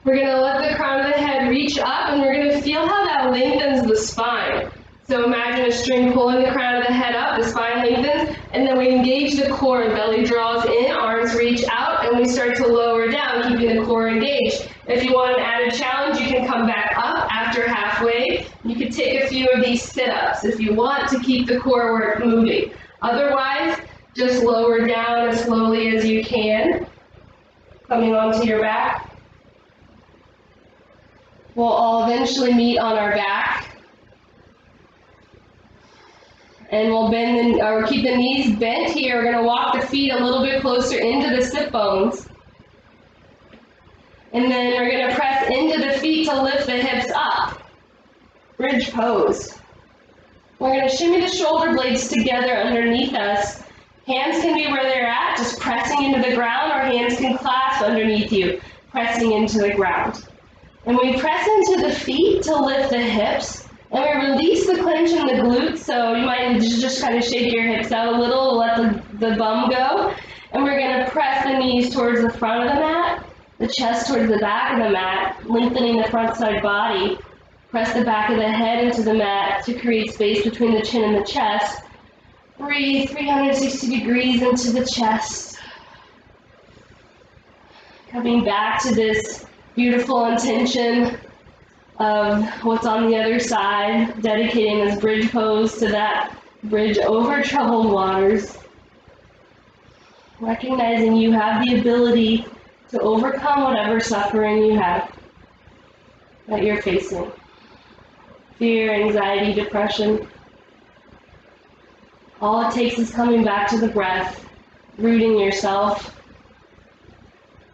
We're going to let the crown of the head reach up, and we're going to feel how that lengthens the spine. So imagine a string pulling the crown of the head up, the spine lengthens, and then we engage the core. Belly draws in, arms reach out, and we start to lower down, keeping the core engaged. If you want an added challenge, you can come back up after halfway. You could take a few of these sit-ups if you want to keep the core work moving. Otherwise, just lower down as slowly as you can, coming onto your back. We'll all eventually meet on our back. And we'll bend or keep the knees bent here. We're going to walk the feet a little bit closer into the sit bones. And then we're going to press into the feet to lift the hips up. Bridge pose. We're going to shimmy the shoulder blades together underneath us. Hands can be where they're at, just pressing into the ground, or hands can clasp underneath you, pressing into the ground. And we press into the feet to lift the hips, and we release the clench in the glutes, so you might just kind of shake your hips out a little, let the bum go. And we're going to press the knees towards the front of the mat, the chest towards the back of the mat, lengthening the front side body. Press the back of the head into the mat to create space between the chin and the chest. Breathe 360 degrees into the chest. Coming back to this beautiful intention of what's on the other side, dedicating this bridge pose to that bridge over troubled waters. Recognizing you have the ability to overcome whatever suffering you have that you're facing. Fear, anxiety, depression. All it takes is coming back to the breath, rooting yourself,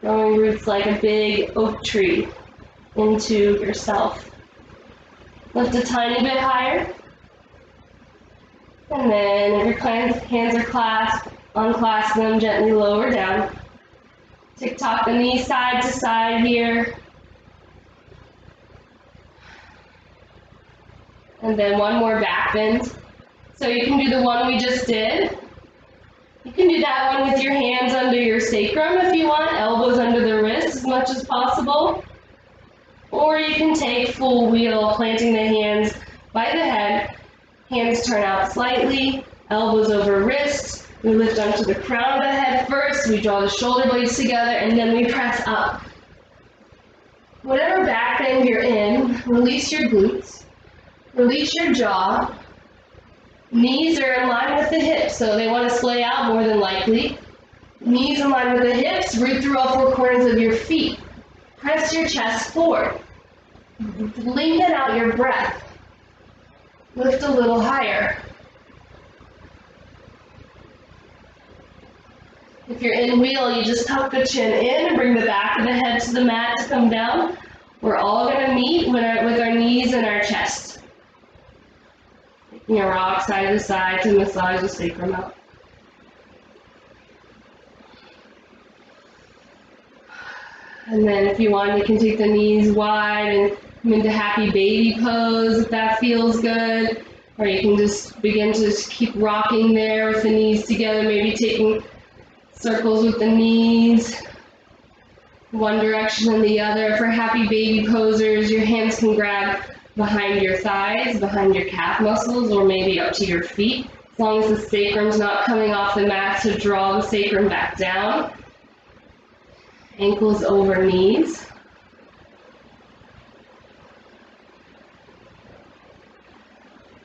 growing roots like a big oak tree into yourself. Lift a tiny bit higher. And then if your hands are clasped, unclasp them, gently lower down. Tick-tock the knees side to side here. And then one more back bend. So you can do the one we just did. You can do that one with your hands under your sacrum if you want, elbows under the wrists as much as possible. Or you can take full wheel, planting the hands by the head. Hands turn out slightly, elbows over wrists. We lift onto the crown of the head first, we draw the shoulder blades together, and then we press up. Whatever back bend you're in, release your glutes, release your jaw. Knees are in line with the hips, so they want to splay out more than likely. Knees in line with the hips, root through all four corners of your feet. Press your chest forward. Lengthen out your breath. Lift a little higher. If you're in wheel, you just tuck the chin in and bring the back of the head to the mat to come down. We're all going to meet with our knees and our chest. Taking a rock side to side to massage the sacrum out. And then if you want, you can take the knees wide and come into happy baby pose if that feels good. Or you can just begin to just keep rocking there with the knees together, maybe taking circles with the knees, one direction and the other. For happy baby posers, your hands can grab behind your thighs, behind your calf muscles, or maybe up to your feet, as long as the sacrum's not coming off the mat to draw the sacrum back down. Ankles over knees.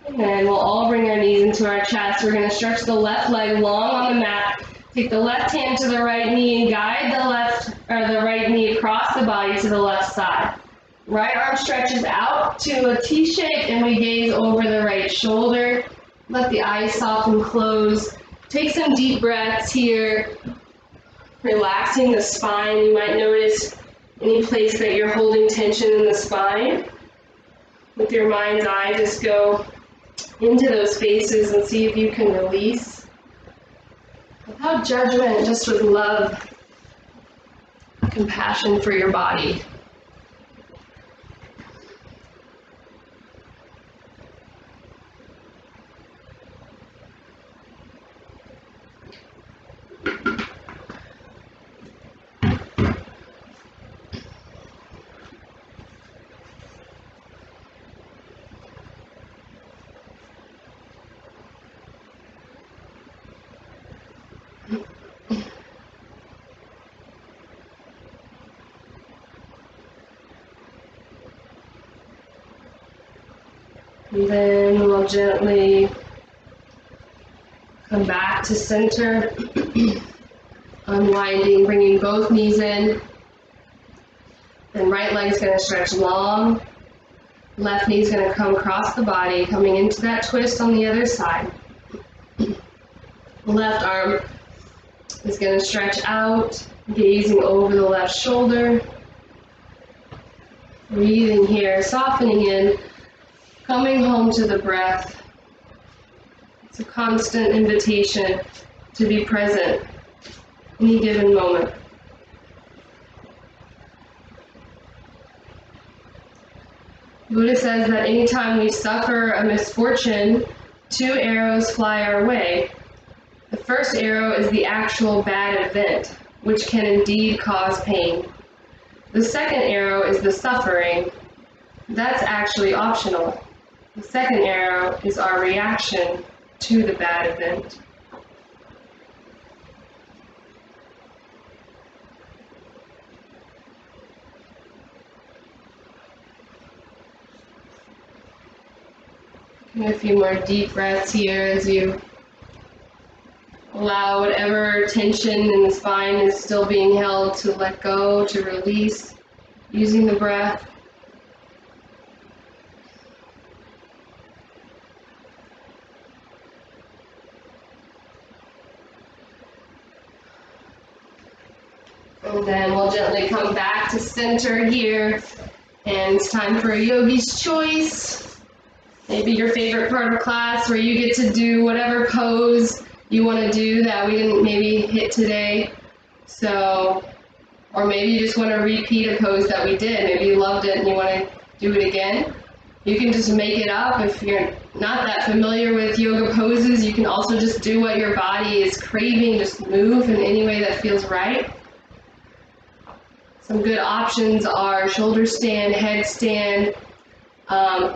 And then we'll all bring our knees into our chest. We're going to stretch the left leg long on the mat. Take the left hand to the right knee and guide the right knee across the body to the left side. Right arm stretches out to a T shape and we gaze over the right shoulder. Let the eyes soften, close. Take some deep breaths here. Relaxing the spine. You might notice any place that you're holding tension in the spine. With your mind's eye, just go into those spaces and see if you can release. Without judgment, just with love, compassion for your body. And then we'll gently come back to center, unwinding, bringing both knees in. Then right leg's going to stretch long. Left knee's going to come across the body, coming into that twist on the other side. The left arm is going to stretch out, gazing over the left shoulder. Breathing here, softening in, coming home to the breath. It's a constant invitation to be present in any given moment. Buddha says that anytime we suffer a misfortune, 2 arrows fly our way. The first arrow is the actual bad event, which can indeed cause pain. The second arrow is the suffering. That's actually optional. The second arrow is our reaction to the bad event. And a few more deep breaths here as you allow whatever tension in the spine is still being held to let go, to release, using the breath. And then we'll gently come back to center here. And it's time for a yogi's choice. Maybe your favorite part of class where you get to do whatever pose you want to do that we didn't maybe hit today. So, or maybe you just want to repeat a pose that we did. Maybe you loved it and you want to do it again. You can just make it up. If you're not that familiar with yoga poses, you can also just do what your body is craving. Just move in any way that feels right. Some good options are shoulder stand, headstand,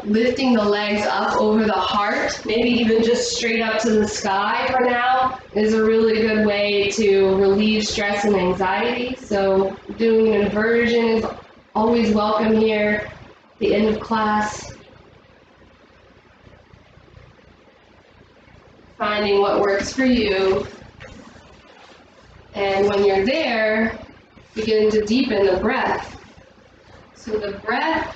lifting the legs up over the heart, maybe even just straight up to the sky for now, is a really good way to relieve stress and anxiety. So doing an inversion is always welcome here at the end of class. Finding what works for you. And when you're there, begin to deepen the breath. So the breath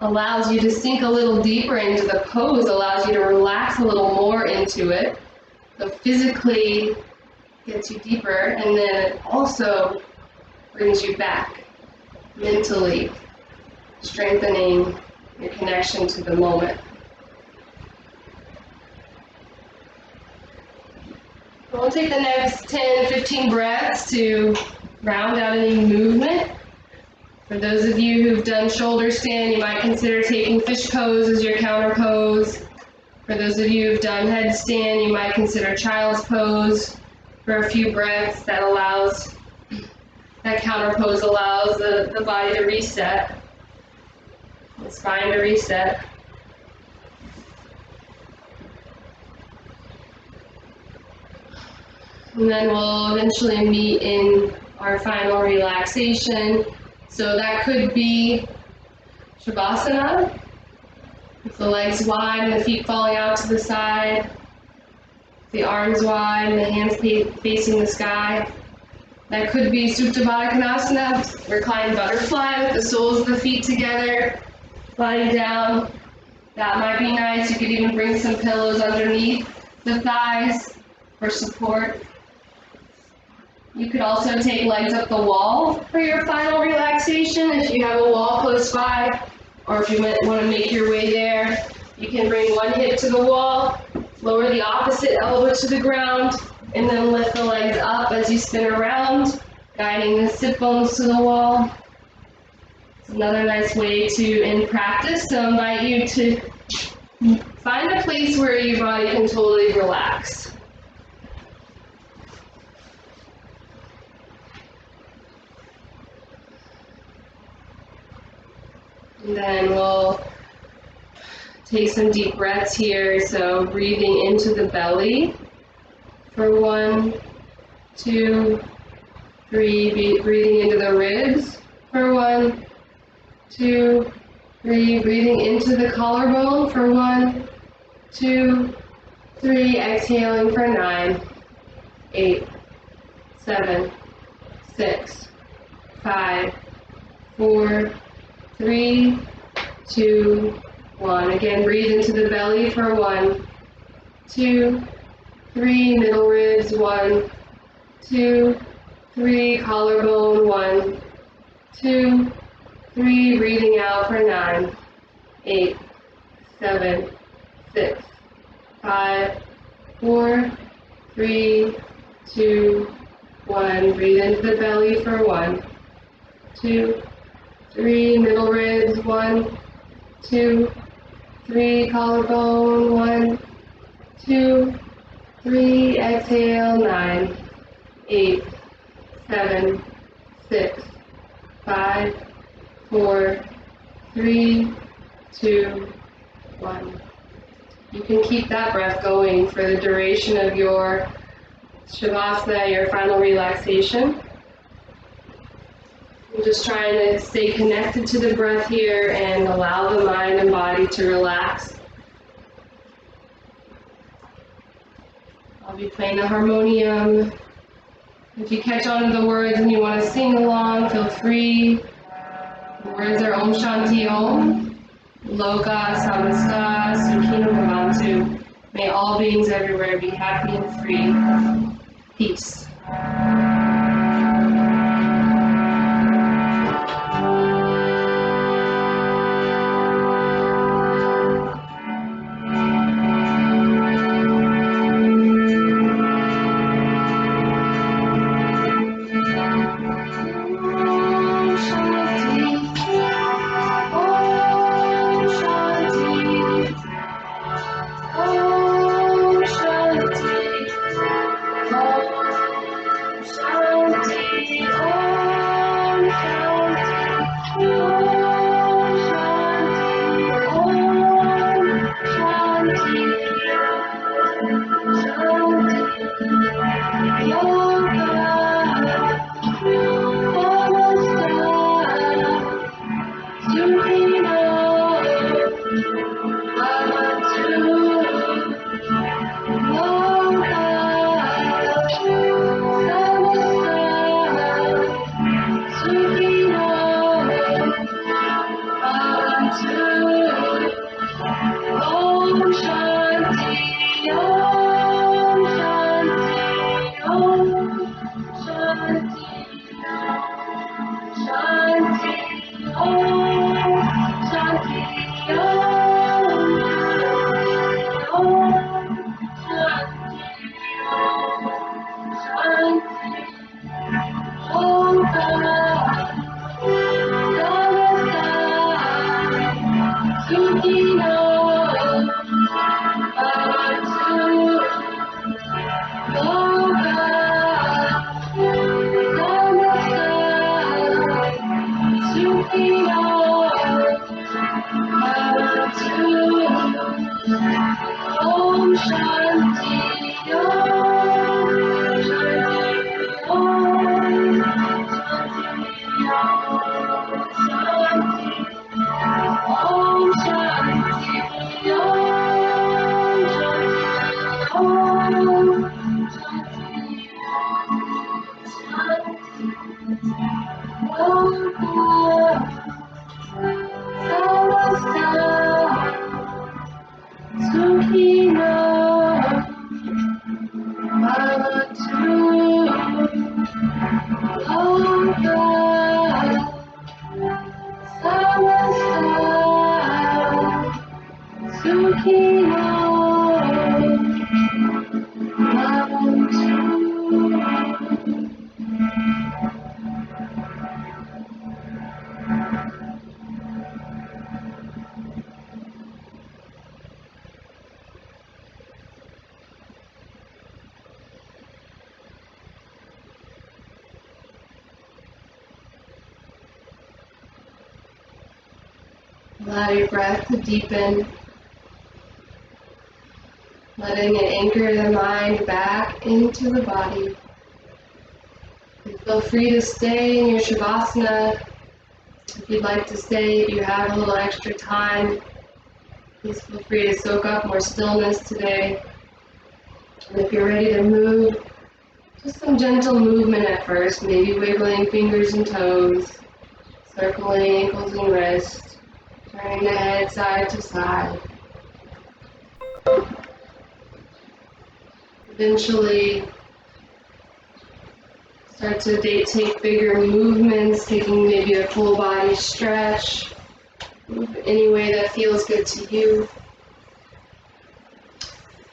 allows you to sink a little deeper into the pose, allows you to relax a little more into it. So physically gets you deeper, and then it also brings you back mentally, strengthening your connection to the moment. We'll take the next 10-15 breaths to round out any movement. For those of you who've done shoulder stand, you might consider taking fish pose as your counter pose. For those of you who've done headstand, you might consider child's pose for a few breaths. That counter pose allows the body to reset, the spine to reset. And then we'll eventually meet in our final relaxation. So that could be Shavasana, with the legs wide and the feet falling out to the side, the arms wide and the hands facing the sky. That could be Supta Baddha Konasana, reclined butterfly with the soles of the feet together, body down. That might be nice. You could even bring some pillows underneath the thighs for support. You could also take legs up the wall for your final relaxation if you have a wall close by, or if you want to make your way there. You can bring one hip to the wall, lower the opposite elbow to the ground, and then lift the legs up as you spin around, guiding the sit bones to the wall. It's another nice way to end practice, so I invite you to find a place where your body can totally relax. And then we'll take some deep breaths here. So breathing into the belly for 1, 2, 3. Breathing into the ribs for 1, 2, 3. Breathing into the collarbone for 1, 2, 3. Exhaling for 9, 8, 7, 6, 5, 4, 3, 2, 1. Again, breathe into the belly for 1, 2, 3, middle ribs, 1, 2, 3, collarbone, 1, 2, 3, breathing out for 9, 8, 7, 6, 5, 4, 3, 2, 1. Breathe into the belly for 1, 2, 3, middle ribs, 1, 2, 3, collarbone, 1, 2, 3, exhale, 9, 8, 7, 6, 5, 4, 3, 2, 1. You can keep that breath going for the duration of your Shavasana, your final relaxation. I'm just trying to stay connected to the breath here and allow the mind and body to relax. I'll be playing a harmonium. If you catch on to the words and you want to sing along, feel free. The words are Om Shanti Om, Loka Samasta Sukhino Bhavantu. May all beings everywhere be happy and free. Peace. Allow your breath to deepen, letting it anchor the mind back into the body. And feel free to stay in your Shavasana. If you'd like to stay, if you have a little extra time, please feel free to soak up more stillness today. And if you're ready to move, just some gentle movement at first, maybe wiggling fingers and toes, circling ankles and wrists, turning the head side to side. Eventually start to take bigger movements, taking maybe a full body stretch. Move any way that feels good to you.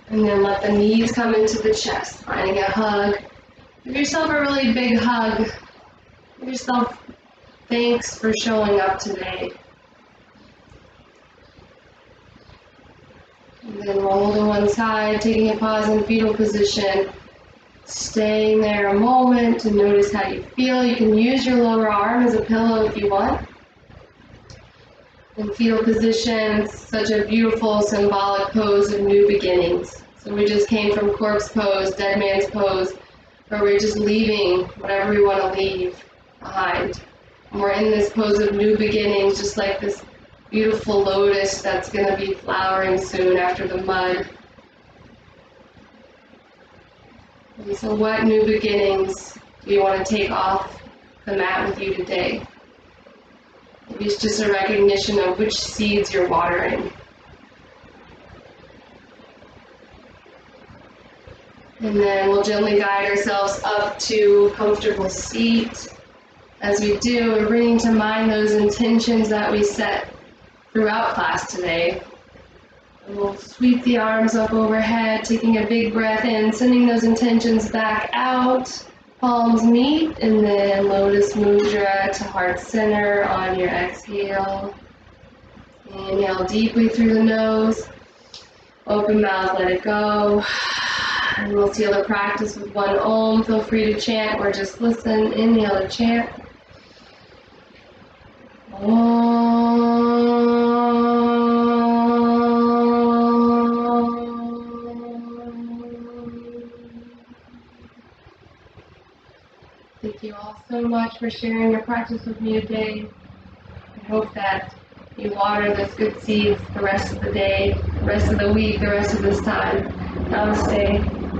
And then let the knees come into the chest, finding a hug. Give yourself a really big hug. Give yourself thanks for showing up today. And then roll to one side, taking a pause in fetal position. Staying there a moment to notice how you feel. You can use your lower arm as a pillow if you want. In fetal position, it's such a beautiful symbolic pose of new beginnings. So we just came from corpse pose, dead man's pose, where we're just leaving whatever we want to leave behind. And we're in this pose of new beginnings, just like this beautiful lotus that's going to be flowering soon after the mud. And so what new beginnings do you want to take off the mat with you today? Maybe it's just a recognition of which seeds you're watering. And then we'll gently guide ourselves up to a comfortable seat. As we do, we're bringing to mind those intentions that we set throughout class today. And we'll sweep the arms up overhead, taking a big breath in, sending those intentions back out. Palms meet, and then Lotus Mudra to heart center on your exhale. Inhale deeply through the nose. Open mouth, let it go. And we'll seal the practice with one Om. Feel free to chant or just listen. Inhale to chant. Om. Thank you all so much for sharing your practice with me today. I hope that you water those good seeds the rest of the day, the rest of the week, the rest of this time. Namaste.